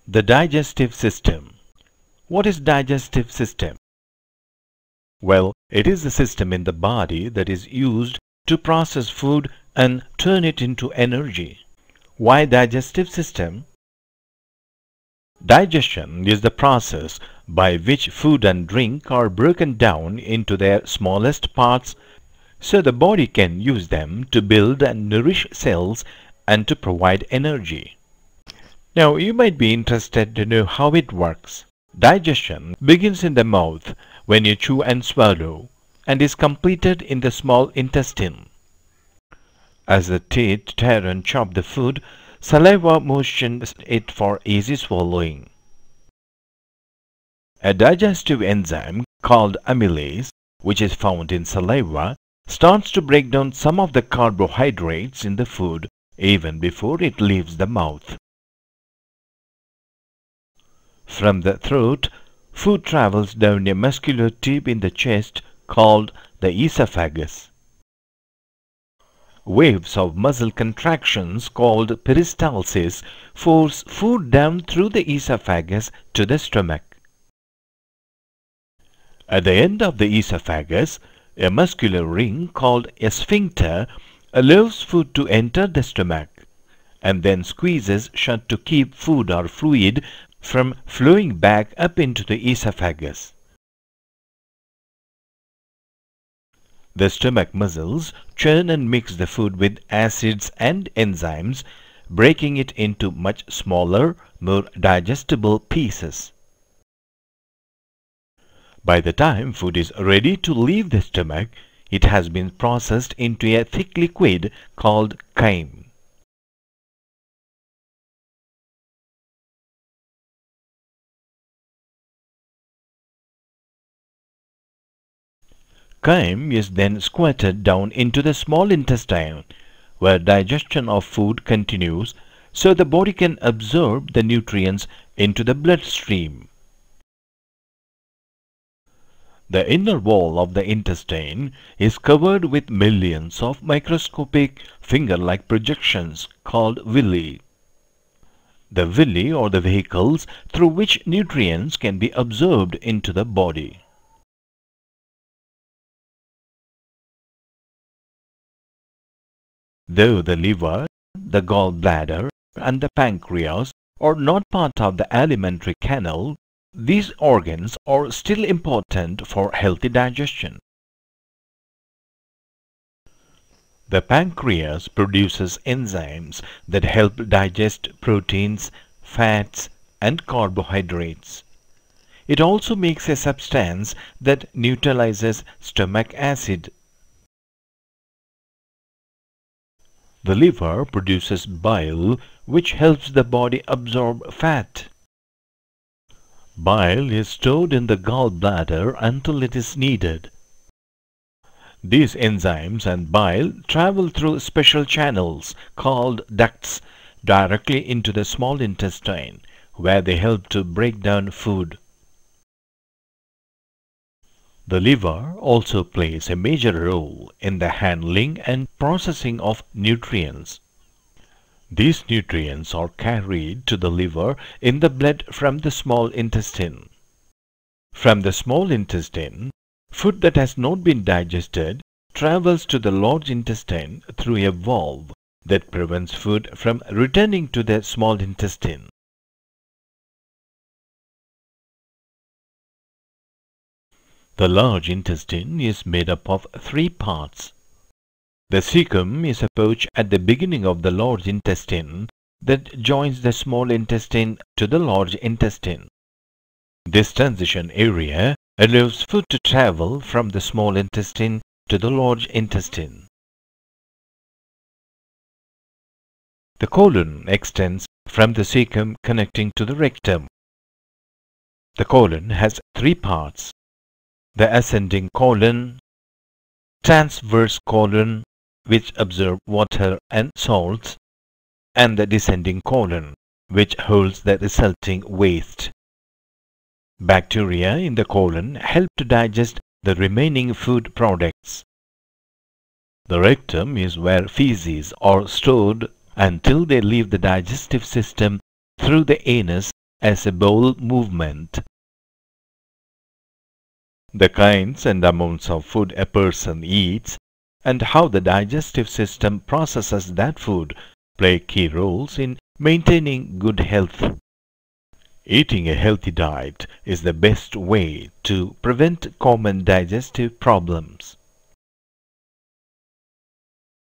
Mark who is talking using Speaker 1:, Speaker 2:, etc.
Speaker 1: The digestive system. What is digestive system? Well, it is the system in the body that is used to process food and turn it into energy. Why digestive system? Digestion is the process by which food and drink are broken down into their smallest parts so the body can use them to build and nourish cells and to provide energy. Now you might be interested to know how it works. Digestion begins in the mouth when you chew and swallow and is completed in the small intestine. As the teeth tear and chop the food, saliva moistens it for easy swallowing. A digestive enzyme called amylase, which is found in saliva, starts to break down some of the carbohydrates in the food even before it leaves the mouth. From the throat, food travels down a muscular tube in the chest called the esophagus. Waves of muscle contractions called peristalsis force food down through the esophagus to the stomach. At the end of the esophagus, a muscular ring called a sphincter allows food to enter the stomach and then squeezes shut to keep food or fluid from flowing back up into the esophagus. The stomach muscles churn and mix the food with acids and enzymes, breaking it into much smaller, more digestible pieces. By the time food is ready to leave the stomach, it has been processed into a thick liquid called chyme. Chyme is then squirted down into the small intestine, where digestion of food continues so the body can absorb the nutrients into the bloodstream. The inner wall of the intestine is covered with millions of microscopic finger-like projections called villi. The villi are the vehicles through which nutrients can be absorbed into the body. Though the liver, the gallbladder, and the pancreas are not part of the alimentary canal, these organs are still important for healthy digestion. The pancreas produces enzymes that help digest proteins, fats, and carbohydrates. It also makes a substance that neutralizes stomach acid. The liver produces bile, which helps the body absorb fat. Bile is stored in the gallbladder until it is needed. These enzymes and bile travel through special channels called ducts directly into the small intestine, where they help to break down food. The liver also plays a major role in the handling and processing of nutrients. These nutrients are carried to the liver in the blood from the small intestine. From the small intestine, food that has not been digested travels to the large intestine through a valve that prevents food from returning to the small intestine. The large intestine is made up of three parts. The cecum is a pouch at the beginning of the large intestine that joins the small intestine to the large intestine. This transition area allows food to travel from the small intestine to the large intestine. The colon extends from the cecum connecting to the rectum. The colon has three parts: the ascending colon, transverse colon, which absorb water and salts, and the descending colon, which holds the resulting waste. Bacteria in the colon help to digest the remaining food products. The rectum is where feces are stored until they leave the digestive system through the anus as a bowel movement. The kinds and amounts of food a person eats and how the digestive system processes that food play key roles in maintaining good health. Eating a healthy diet is the best way to prevent common digestive problems.